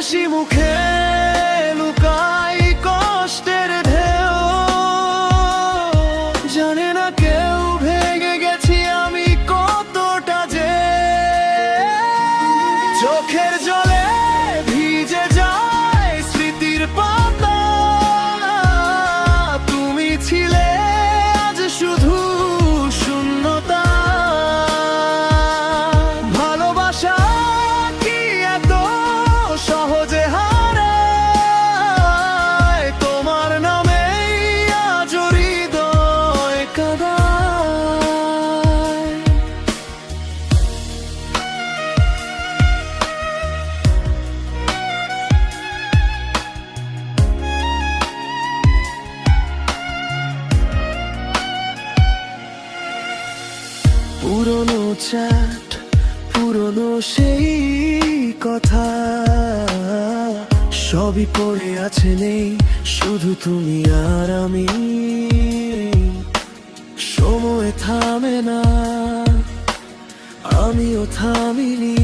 হাসি মুখে লুকাই কষ্টের ঢেউ, জানে না কেউ ভেঙে গেছি আমি কতটা যে। চোখের জলে ভিজে যায় স্মৃতির পাতা, তুমি ছিলে আজ শুধু শূন্যতা। ভালোবাসা কি এত সহজে হারায়, তোমার নামেই আজ হৃদয় কাঁদায়। পুরনো চ্যাট, পুরনো সেই কথা, সবই পড়ে আছে নেই, শুধু তুমি আর আমি। সময় থামে না, আমিও থামিনি,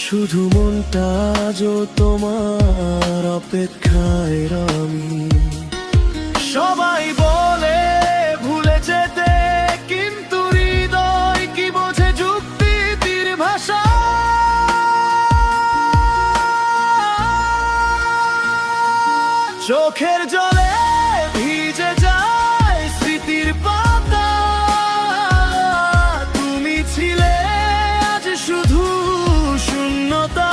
শুধু মনটা আজও তোমার অপেক্ষায় আমি। সবাই বলে ভুলে যেতে, কিন্তু হৃদয় কি বোঝে যুক্তির ভাষা। চোখের জলে ভিজে যায় স্মৃতির পাতা, তুমি ছিলে আজ শুধু শূন্যতা।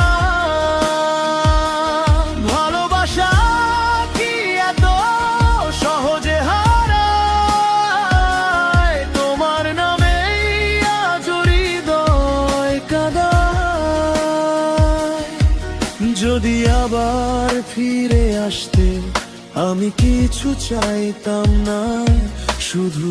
ভালোবাসা কি এত সহজে হারায়, তোমার নামেই আজ হৃদয় কাঁদায়। যদি আবার ফিরে আসতে আমি কিছু চাইতাম না, শুধু